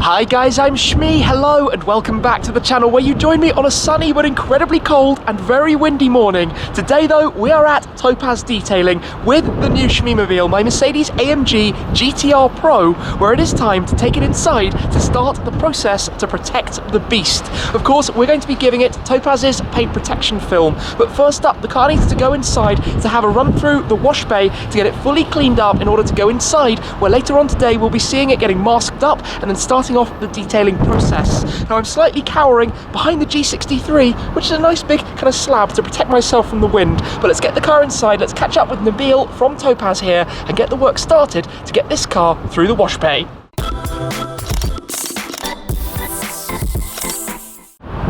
Hi guys, I'm Shmee, hello and welcome back to the channel where you join me on a sunny but incredibly cold and very windy morning. Today though, we are at Topaz Detailing with the new Shmeemobile, my Mercedes AMG GT R Pro, where it is time to take it inside to start the process to protect the beast. Of course, we're going to be giving it Topaz's paint protection film, but first up, the car needs to go inside to have a run through the wash bay to get it fully cleaned up in order to go inside, where later on today we'll be seeing it getting masked up and then starting off the detailing process. Now I'm slightly cowering behind the G63, which is a nice big kind of slab to protect myself from the wind, but let's get the car inside, let's catch up with Nabil from Topaz here and get the work started to get this car through the wash bay.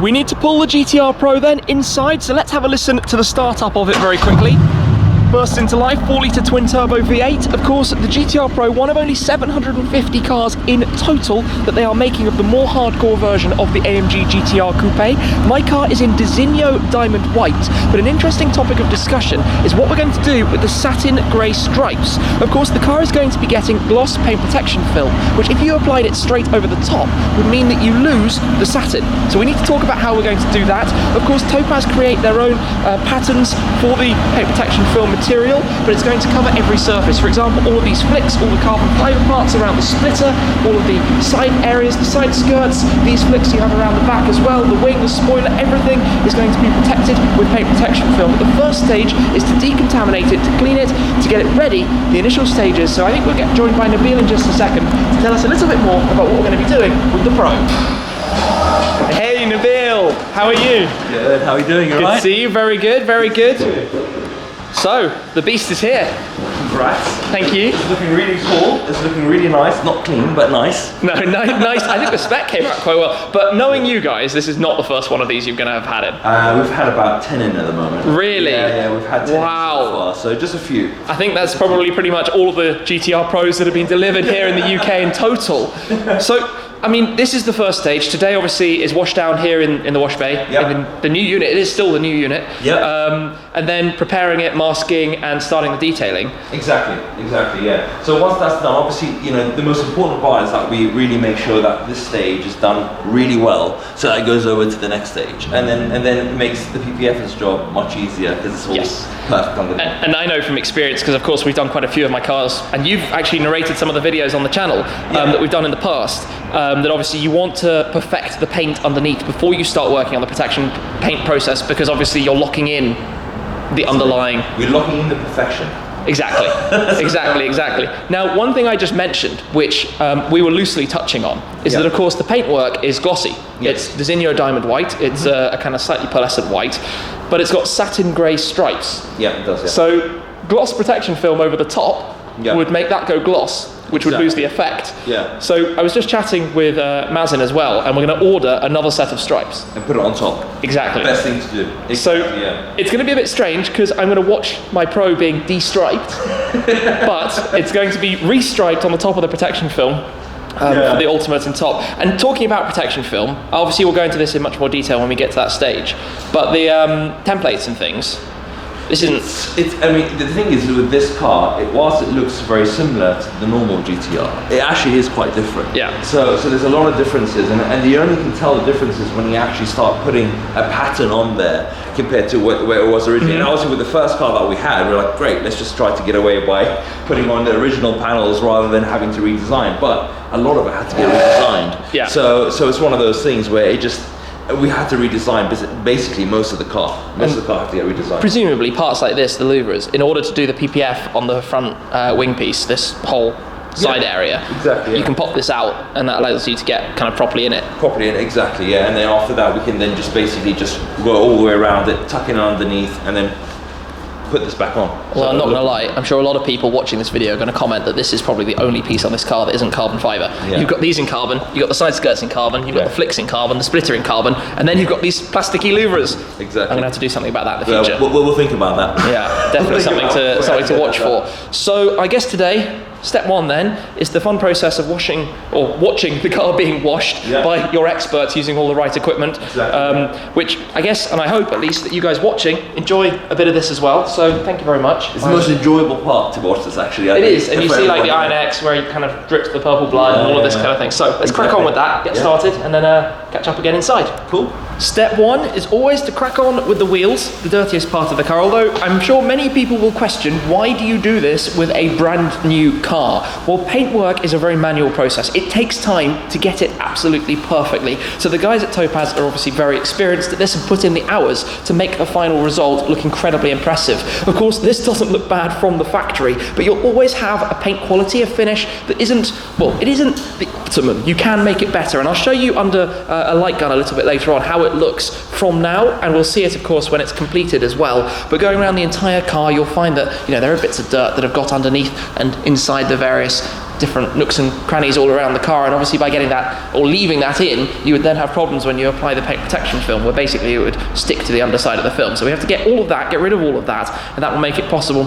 We need to pull the GT R Pro then inside, so let's have a listen to the startup of it very quickly. Burst into life, 4-litre twin-turbo V8. Of course, the GT R Pro, one of only 750 cars in total that they are making of the more hardcore version of the AMG GT R Coupe. My car is in Designo Diamond White, but an interesting topic of discussion is what we're going to do with the satin grey stripes. Of course, the car is going to be getting gloss paint protection film, which if you applied it straight over the top would mean that you lose the satin. So we need to talk about how we're going to do that. Of course, Topaz create their own patterns for the paint protection film material, but it's going to cover every surface. For example, all of these flicks, all the carbon fibre parts around the splitter, all of the side areas, the side skirts, these flicks you have around the back as well, the wing, the spoiler, everything is going to be protected with paint protection film. But the first stage is to decontaminate it, to clean it, to get it ready, the initial stages. So I think we'll get joined by Nabil in just a second to tell us a little bit more about what we're going to be doing with the Pro. Hey Nabil, how are you? Good, how are you doing? All right? Good to see you, very good, very good. So, the beast is here. Congrats. Thank you. It's looking really cool. It's looking really nice. Not clean, but nice. No, nice. I think the spec came out quite well. But knowing you guys, this is not the first one of these you're going to have had it. We've had about 10 in at the moment. Really? Yeah, we've had 10 so far, so just a few. I think that's probably pretty much all of the GT R Pros that have been delivered here in the UK in total. So, I mean, this is the first stage. Today, obviously, is wash down here in the wash bay. Yep. In the new unit. It is still the new unit. Yep. And then preparing it, masking, and starting the detailing. Exactly, yeah. So once that's done, obviously, you know, the most important part is that we really make sure that this stage is done really well, so that it goes over to the next stage, and then it makes the PPF's job much easier because it's all perfect underneath. And I know from experience, because of course we've done quite a few of my cars, and you've actually narrated some of the videos on the channel that we've done in the past. That obviously you want to perfect the paint underneath before you start working on the protection paint process, because obviously you're locking in the underlying. We're locking in the perfection. Exactly, exactly. Now, one thing I just mentioned, which we were loosely touching on, is that of course the paintwork is glossy. It's Designo Diamond White. It's a kind of slightly pearlescent white, but it's got satin grey stripes. Yeah, it does. Yeah. So gloss protection film over the top would make that go gloss, which would lose the effect. Yeah. So I was just chatting with Mazin as well, and we're going to order another set of stripes. And put it on top. Exactly. Best thing to do. Exactly, so it's going to be a bit strange because I'm going to watch my Pro being de-striped, but it's going to be re-striped on the top of the protection film. For the ultimate and top. And talking about protection film, obviously we'll go into this in much more detail when we get to that stage, but the templates and things, this isn't... I mean, the thing is with this car, whilst it looks very similar to the normal GTR, it actually is quite different. Yeah. So there's a lot of differences, and you only can tell the differences when you actually start putting a pattern on there compared to where it was originally. And obviously with the first car that we had, we were like, great, let's just try to get away by putting on the original panels rather than having to redesign. But a lot of it had to get redesigned. Yeah. So it's one of those things where we had to redesign basically most of the car. Most of the car had to get redesigned. Presumably parts like this, the louvers, in order to do the PPF on the front wing piece, this whole side area, exactly, you can pop this out, and that allows you to get kind of properly in it. Exactly, yeah. And then after that, we can then just basically just go all the way around it, tuck in underneath, and then put this back on. Well, I'm not going to lie, I'm sure a lot of people watching this video are going to comment that this is probably the only piece on this car that isn't carbon fibre. Yeah. You've got these in carbon, you've got the side skirts in carbon, you've got the flicks in carbon, the splitter in carbon, and then you've got these plasticky louvers. Exactly. I'm going to have to do something about that in the future. We'll think about that. Yeah, definitely something to watch for. So I guess today, Step one then is the fun process of washing or watching the car being washed by your experts using all the right equipment. Exactly. Which I guess, and I hope at least, that you guys watching enjoy a bit of this as well. So thank you very much. It's the most enjoyable part to watch this, actually. It is, and you see like the Iron X where it kind of drips the purple blood and all of this kind of thing. So let's crack on with that, get started, and then catch up again inside. Cool. Step one is always to crack on with the wheels, the dirtiest part of the car, although I'm sure many people will question, why do you do this with a brand new car? Well, paintwork is a very manual process. It takes time to get it absolutely perfectly. So the guys at Topaz are obviously very experienced at this and put in the hours to make the final result look incredibly impressive. Of course, this doesn't look bad from the factory, but you'll always have a paint quality, a finish that isn't, well, it isn't the optimum. You can make it better, and I'll show you under a light gun a little bit later on how it looks from now, and we'll see it of course when it's completed as well. But going around the entire car, you'll find that, you know, there are bits of dirt that have got underneath and inside the various different nooks and crannies all around the car, and obviously by getting that or leaving that in, you would then have problems when you apply the paint protection film, where basically it would stick to the underside of the film. So we have to get all of that, get rid of all of that, and that will make it possible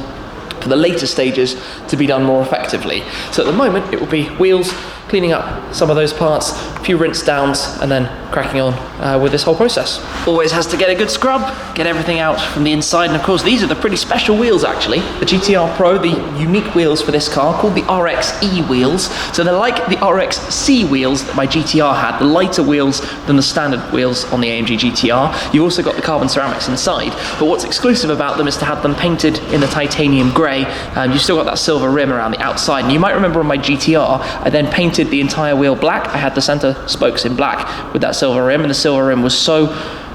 for the later stages to be done more effectively. So at the moment it will be wheels, cleaning up some of those parts, a few rinse downs, and then cracking on with this whole process. Always has to get a good scrub, get everything out from the inside, and of course these are the pretty special wheels actually. The GT R Pro, the unique wheels for this car, called the RXE wheels. So they're like the RXC wheels that my GTR had, the lighter wheels than the standard wheels on the AMG GTR. You've also got the carbon ceramics inside, but what's exclusive about them is to have them painted in the titanium grey. You've still got that silver rim around the outside, and you might remember on my GTR, I then painted the entire wheel black. I had the center spokes in black with that silver rim, and the silver rim was so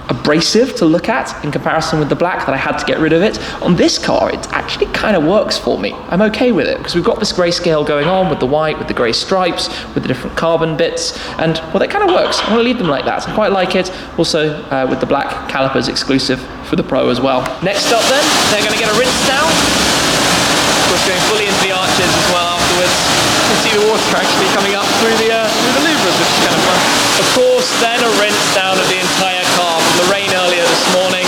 abrasive to look at in comparison with the black that I had to get rid of it. On this car, it actually kind of works for me. I'm okay with it because we've got this grayscale going on with the white, with the grey stripes, with the different carbon bits, and well, that kind of works. I want to leave them like that. I quite like it. Also with the black calipers exclusive for the Pro as well. Next up then, they're going to get a rinse down. Of course, going fully into the arches as well afterwards. You can see the water actually coming up through the louvres, which is kind of fun. Of course, then a rinse down of the entire car from the rain earlier this morning,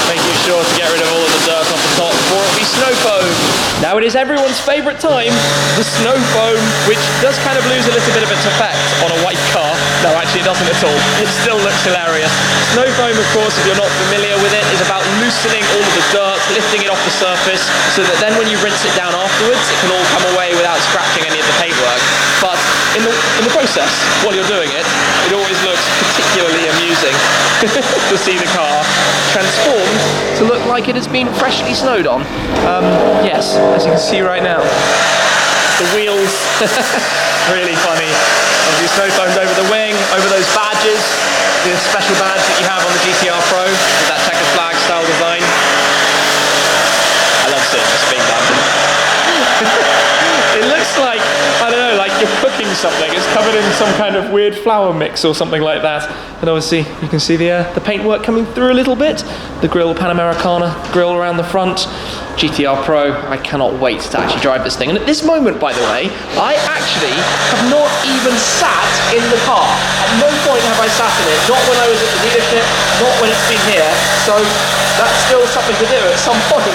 making sure to get rid of all of the dirt off the top before it will be snow foam. Now it is everyone's favourite time, the snow foam, which does kind of lose a little bit of its effect on a white car. No, actually it doesn't at all. It still looks hilarious. Snow foam, of course, if you're not familiar with it, is about loosening all of the dirt, lifting it off the surface, so that then when you rinse it down afterwards, it can all come away without scratching any of the paintwork. But in the process, while you're doing it, it always looks particularly amusing to see the car transformed to look like it has been freshly snowed on. Yes, as you can see right now, the wheels, really funny. Obviously snow foamed over the wing, over those badges, the special badge that you have on the GT R Pro with that checkered flag style design. I love seeing this being done. It looks like, I don't know, like you're cooking something. It's covered in some kind of weird flour mix or something like that. And obviously you can see the paintwork coming through a little bit. The grille Panamericana grill around the front. GT R Pro, I cannot wait to actually drive this thing. And at this moment, by the way, I actually have not even sat in the car. At no point have I sat in it. Not when I was at the dealership, not when it's been here. So that's still something to do at some point.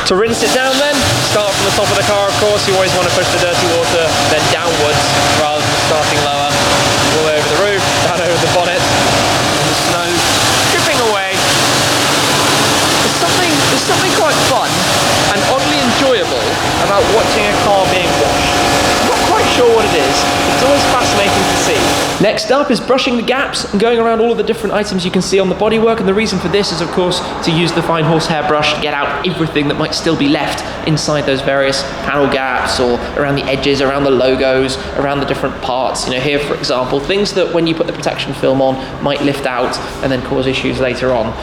To rinse it down then, start from the top of the car, of course. You always want to push the dirty water then downwards rather than starting lower. All over the roof, down over the bonnet, and the snow dripping away. There's something quite fun and oddly enjoyable about watching a car being washed. I'm not quite sure what it is. It's always fascinating to see. Next up is brushing the gaps and going around all of the different items you can see on the bodywork, and the reason for this is of course to use the fine horsehair brush to get out everything that might still be left inside those various panel gaps or around the edges, around the logos, around the different parts. You know, here for example, things that when you put the protection film on might lift out and then cause issues later on.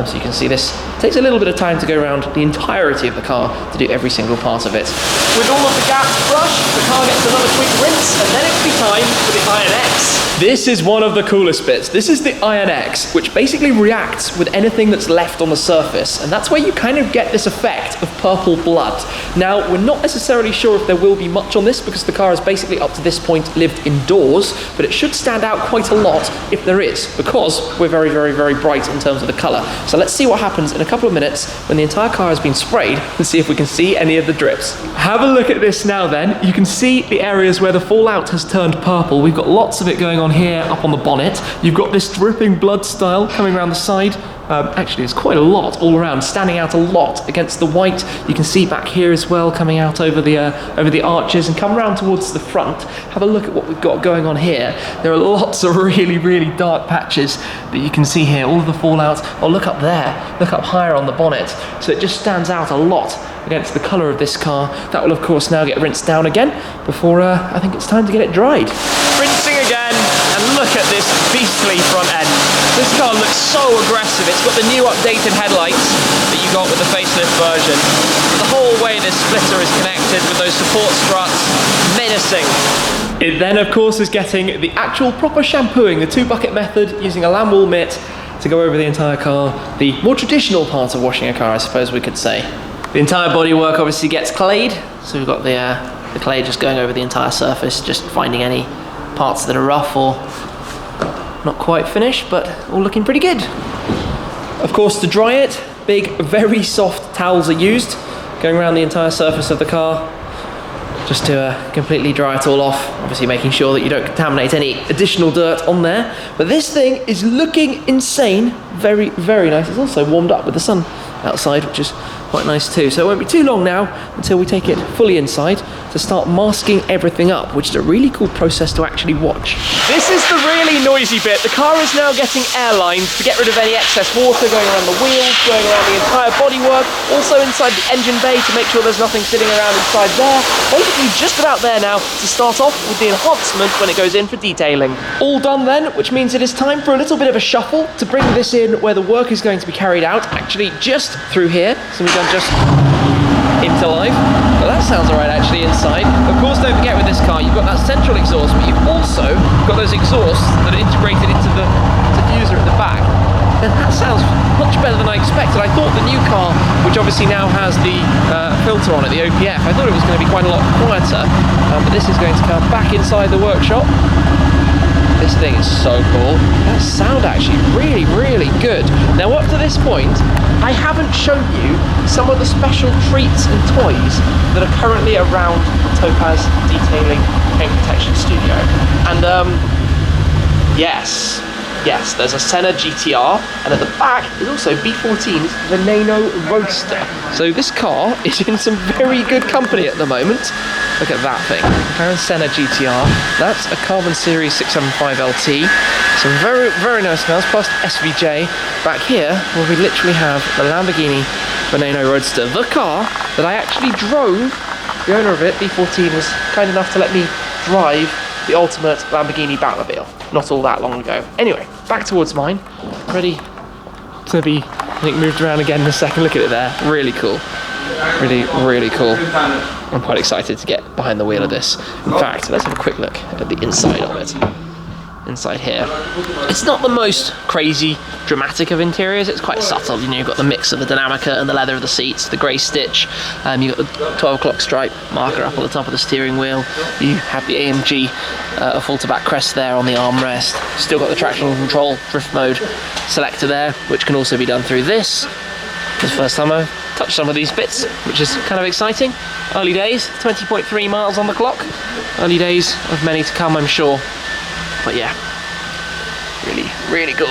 So you can see this takes a little bit of time to go around the entirety of the car to do every single part of it. With all of the gaps brushed, the car gets another quick rinse, and then it will be time for the Iron X. This is one of the coolest bits. This is the Iron X, which basically reacts with anything that's left on the surface, and that's where you kind of get this effect of purple blood. Now, we're not necessarily sure if there will be much on this because the car has basically up to this point lived indoors, but it should stand out quite a lot if there is, because we're very, very, very bright in terms of the colour. So let's see what happens in a couple of minutes when the entire car has been sprayed and see if we can see any of the drips. Have a look at this now then. You can see the areas where the fallout has turned purple. We've got lots of it going on here up on the bonnet. You've got this dripping blood style coming around the side. Actually, it's quite a lot all around, standing out a lot against the white. You can see back here as well, coming out over the arches, and come around towards the front. Have a look at what we've got going on here. There are lots of really, really dark patches that you can see here, all of the fallout. Oh, look up there, look up higher on the bonnet. So it just stands out a lot against the colour of this car. That will, of course, now get rinsed down again before I think it's time to get it dried. Rinsing again, and look at this beastly front end. This car looks so aggressive. It's got the new updated headlights that you got with the facelift version. The whole way this splitter is connected with those support struts, menacing. It then, of course, is getting the actual proper shampooing, the 2-bucket method, using a lamb wool mitt to go over the entire car. The more traditional part of washing a car, I suppose we could say. The entire bodywork obviously gets clayed, so we've got the clay just going over the entire surface, just finding any parts that are rough or not quite finished, but all looking pretty good. Of course, to dry it, big, very soft towels are used, going around the entire surface of the car, just to completely dry it all off, obviously making sure that you don't contaminate any additional dirt on there. But this thing is looking insane, very, very nice. It's also warmed up with the sun outside, which is quite nice too. So it won't be too long now until we take it fully inside to start masking everything up, which is a really cool process to actually watch. This is the really noisy bit. The car is now getting airlined to get rid of any excess water going around the wheels, going around the entire bodywork, also inside the engine bay to make sure there's nothing sitting around inside there. Basically just about there now to start off with the enhancement when it goes in for detailing. All done then, which means it is time for a little bit of a shuffle to bring this in where the work is going to be carried out, actually just through here. So we've done just into life. Well, that sounds alright actually inside. Of course, don't forget with this car, you've got that central exhaust, but you've also got those exhausts that are integrated into the diffuser at the back. And that sounds much better than I expected. I thought the new car, which obviously now has the filter on it, the OPF, I thought it was going to be quite a lot quieter, but this is going to come back inside the workshop. This thing is so cool. That sound actually really, really good. Now up to this point, I haven't shown you some of the special treats and toys that are currently around the Topaz Detailing Paint Protection Studio. And yes, there's a Senna GTR, and at the back is also B14's Veneno Roadster. So this car is in some very good company at the moment. Look at that thing, McLaren Senna GTR. That's a Carbon Series 675 LT. Some very, very nice cars, plus SVJ. Back here, where we literally have the Lamborghini Veneno Roadster, the car that I actually drove. The owner of it, B14, was kind enough to let me drive the ultimate Lamborghini Batmobile not all that long ago. Anyway, back towards mine, ready to be, I think, moved around again in a second. Look at it there, really cool. Really, really cool. I'm quite excited to get behind the wheel of this. In fact, let's have a quick look at the inside of it. Inside here, it's not the most crazy dramatic of interiors. It's quite subtle. You know, you've got the mix of the Dynamica and the leather of the seats, the grey stitch. You've got the 12 o'clock stripe marker up on the top of the steering wheel. You have the AMG full to back crest there on the armrest. Still got the traction control drift mode selector there, which can also be done through this. It's the first time I've touched some of these bits, which is kind of exciting. Early days, 20.3 miles on the clock. Early days of many to come, I'm sure. But yeah, really, really cool.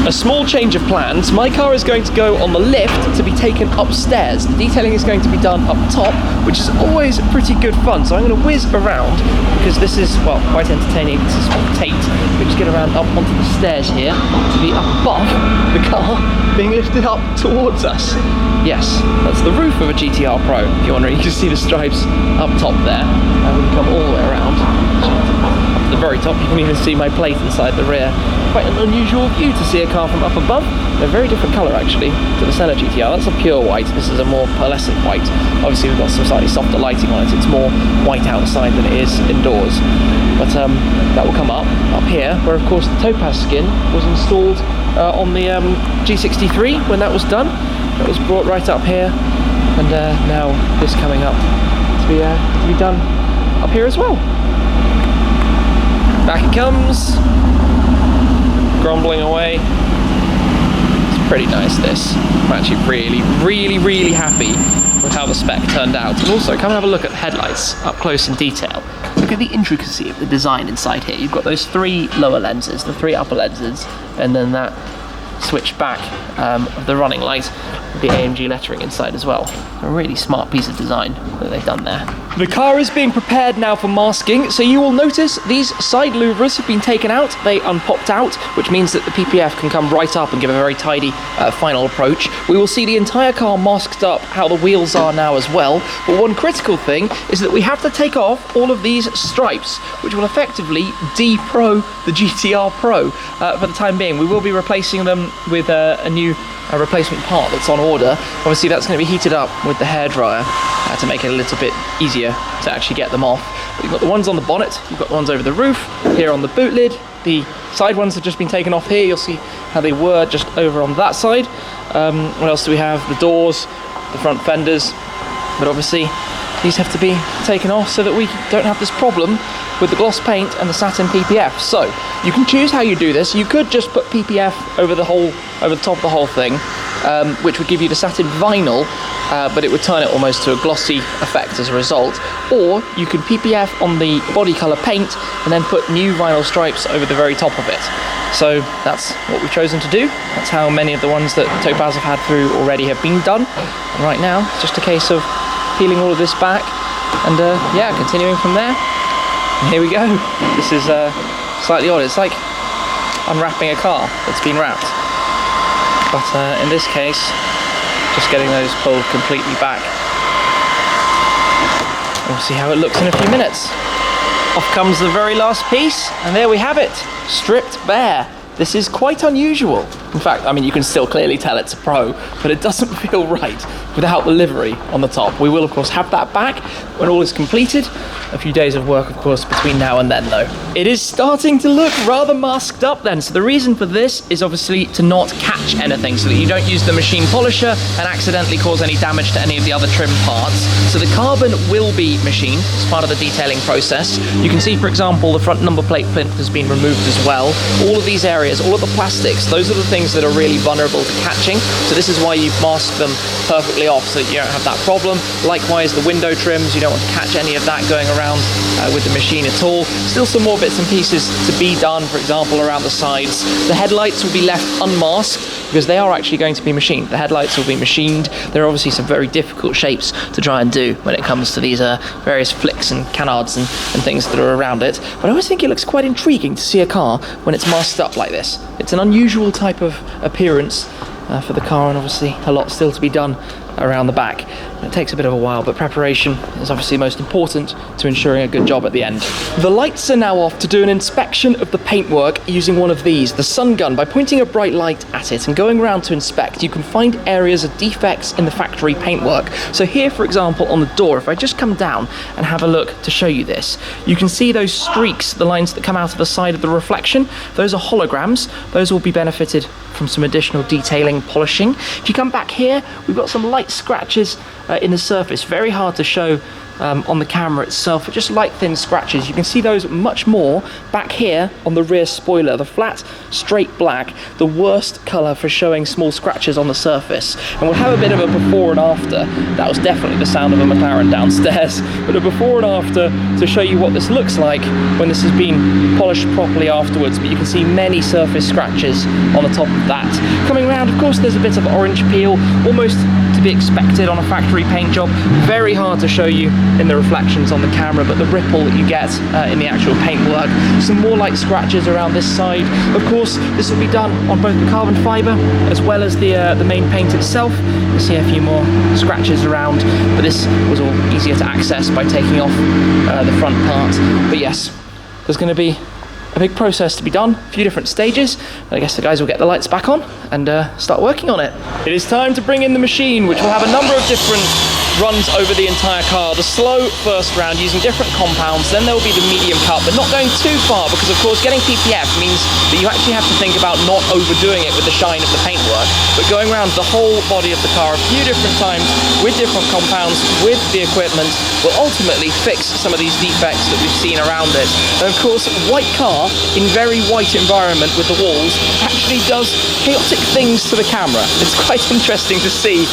A small change of plans. My car is going to go on the lift to be taken upstairs. The detailing is going to be done up top, which is always pretty good fun. So I'm going to whiz around because this is, well, quite entertaining. This is Tate. We just get around up onto the stairs here to be above the car being lifted up towards us. Yes, that's the roof of a GT R Pro. If you're wondering, you can see the stripes up top there. And we come all the way around. At the very top, you can even see my plate inside the rear. Quite an unusual view to see a car from up above. They're a very different colour actually to the Senna GTR. That's a pure white, this is a more pearlescent white. Obviously we've got some slightly softer lighting on it, it's more white outside than it is indoors. But that will come up here, where of course the Topaz skin was installed on the G63 when that was done. That was brought right up here and now this coming up to be done up here as well. Back it comes, grumbling away. It's pretty nice, this. I'm actually really happy with how the spec turned out. And also, come and have a look at the headlights up close in detail. Look at the intricacy of the design inside here. You've got those 3 lower lenses, the 3 upper lenses, and then that switch back of the running light with the AMG lettering inside as well. A really smart piece of design that they've done there. The car is being prepared now for masking, so you will notice these side louvers have been taken out. They unpopped out, which means that the PPF can come right up and give a very tidy final approach. We will see the entire car masked up, how the wheels are now as well. But one critical thing is that we have to take off all of these stripes, which will effectively de-pro the GTR Pro for the time being. We will be replacing them with a new replacement part that's on order. Obviously that's going to be heated up with the hairdryer to make it a little bit easier to actually get them off. But you've got the ones on the bonnet, you've got the ones over the roof, here on the boot lid. The side ones have just been taken off here. You'll see how they were just over on that side. What else do we have? The doors, the front fenders. But obviously these have to be taken off so that we don't have this problem with the gloss paint and the satin PPF. So you can choose how you do this. You could just put PPF over the top of the whole thing, which would give you the satin vinyl, but it would turn it almost to a glossy effect as a result. Or you could PPF on the body color paint and then put new vinyl stripes over the very top of it. So that's what we've chosen to do. That's how many of the ones that Topaz have had through already have been done. And right now, it's just a case of peeling all of this back and yeah, continuing from there. And here we go. This is slightly odd. It's like unwrapping a car that's been wrapped. But in this case, just getting those pulled completely back. We'll see how it looks in a few minutes. Off comes the very last piece, and there we have it, stripped bare. This is quite unusual. In fact, I mean, you can still clearly tell it's a Pro, but it doesn't feel right without the livery on the top. We will, of course, have that back when all is completed. A few days of work, of course, between now and then, though. It is starting to look rather masked up then. So the reason for this is obviously to not catch anything, so that you don't use the machine polisher and accidentally cause any damage to any of the other trim parts. So the carbon will be machined as part of the detailing process. You can see, for example, the front number plate plinth has been removed as well. All of these areas, all of the plastics, those are the things that are really vulnerable to catching. So this is why you mask them perfectly off so that you don't have that problem. Likewise, the window trims, you don't want to catch any of that going around with the machine at all. Still some more bits and pieces to be done, for example, around the sides. The headlights will be left unmasked because they are actually going to be machined. The headlights will be machined. There are obviously some very difficult shapes to try and do when it comes to these various flicks and canards and things that are around it. But I always think it looks quite intriguing to see a car when it's masked up like this. It's an unusual type of appearance for the car, and obviously a lot still to be done around the back. It takes a bit of a while, but preparation is obviously most important to ensuring a good job at the end. The lights are now off to do an inspection of the paintwork using one of these, the sun gun. By pointing a bright light at it and going around to inspect, you can find areas of defects in the factory paintwork. So here, for example, on the door, if I just come down and have a look to show you this, you can see those streaks, the lines that come out of the side of the reflection. Those are holograms. Those will be benefited from some additional detailing, polishing. If you come back here, we've got some light scratches in the surface. Very hard to show on the camera itself, but just light thin scratches. You can see those much more back here on the rear spoiler, the flat straight black, the worst colour for showing small scratches on the surface. And we'll have a bit of a before and after. That was definitely the sound of a McLaren downstairs, but a before and after to show you what this looks like when this has been polished properly afterwards. But you can see many surface scratches on the top of that. Coming around, of course, there's a bit of orange peel, almost to be expected on a factory paint job. Very hard to show you in the reflections on the camera, but the ripple that you get in the actual paintwork. Some more light scratches around this side. Of course, this will be done on both the carbon fibre as well as the main paint itself. You'll see a few more scratches around, but this was all easier to access by taking off the front part. But yes, there's going to be a big process to be done, a few different stages. I guess the guys will get the lights back on and start working on it. It is time to bring in the machine, which will have a number of different runs over the entire car. The slow first round using different compounds, then there will be the medium cut, but not going too far because of course getting PPF means that you actually have to think about not overdoing it with the shine of the paintwork, but going around the whole body of the car a few different times with different compounds, with the equipment, will ultimately fix some of these defects that we've seen around it. And of course, white car in very white environment with the walls actually does chaotic things to the camera. It's quite interesting to see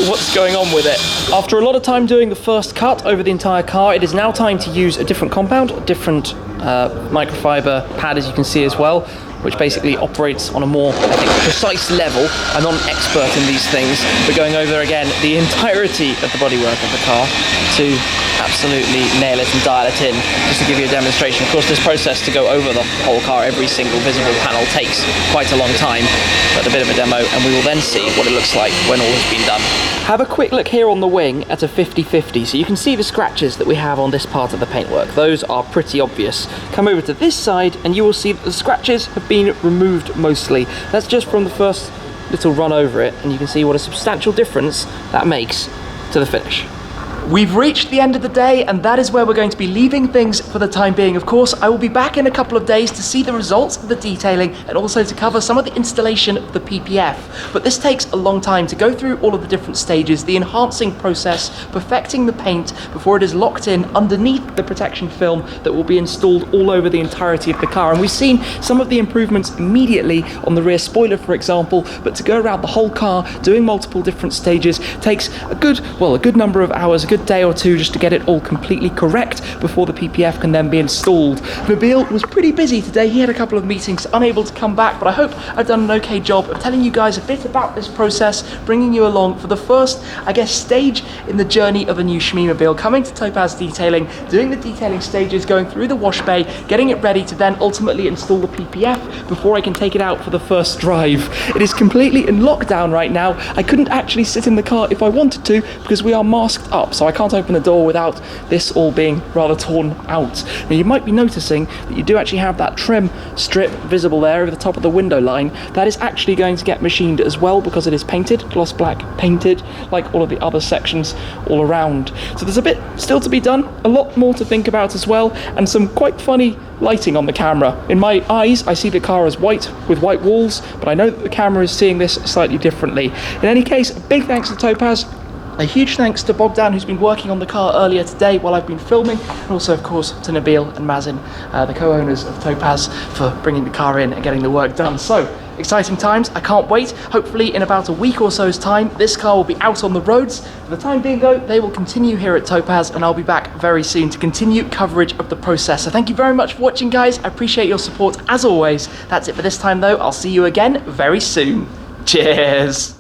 what's going on with it. After a lot of time doing the first cut over the entire car, it is now time to use a different compound, a different microfiber pad, as you can see as well, which basically operates on a more, I think, precise level. I'm not an expert in these things, but going over again the entirety of the bodywork of the car to absolutely nail it and dial it in, just to give you a demonstration. Of course, this process to go over the whole car, every single visible panel, takes quite a long time, but a bit of a demo, and we will then see what it looks like when all has been done. Have a quick look here on the wing at a 50/50, so you can see the scratches that we have on this part of the paintwork. Those are pretty obvious. Come over to this side and you will see that the scratches have been removed mostly. That's just from the first little run over it, and you can see what a substantial difference that makes to the finish. We've reached the end of the day, and that is where we're going to be leaving things for the time being. Of course, I will be back in a couple of days to see the results of the detailing and also to cover some of the installation of the PPF. But this takes a long time to go through all of the different stages, the enhancing process, perfecting the paint before it is locked in underneath the protection film that will be installed all over the entirety of the car. And we've seen some of the improvements immediately on the rear spoiler, for example, but to go around the whole car doing multiple different stages takes a good number of hours, a good day or two, just to get it all completely correct before the PPF can then be installed. Mobile was pretty busy today. He had a couple of meetings, unable to come back, but I hope I've done an okay job of telling you guys a bit about this process, bringing you along for the first, I guess, stage in the journey of a new Shmeemobile, coming to Topaz Detailing, doing the detailing stages, going through the wash bay, getting it ready to then ultimately install the PPF before I can take it out for the first drive. It is completely in lockdown right now. I couldn't actually sit in the car if I wanted to because we are masked up, so I can't open the door without this all being rather torn out. Now you might be noticing that you do actually have that trim strip visible there over the top of the window line. That is actually going to get machined as well because it is painted, gloss black painted, like all of the other sections all around. So there's a bit still to be done, a lot more to think about as well, and some quite funny lighting on the camera. In my eyes, I see the car as white with white walls, but I know that the camera is seeing this slightly differently. In any case, a big thanks to Topaz. A huge thanks to Bogdan, who's been working on the car earlier today while I've been filming, and also of course to Nabil and Mazin, the co-owners of Topaz, for bringing the car in and getting the work done. So, exciting times, I can't wait. Hopefully in about a week or so's time, this car will be out on the roads. For the time being though, they will continue here at Topaz, and I'll be back very soon to continue coverage of the process. So thank you very much for watching, guys. I appreciate your support as always. That's it for this time though. I'll see you again very soon. Cheers.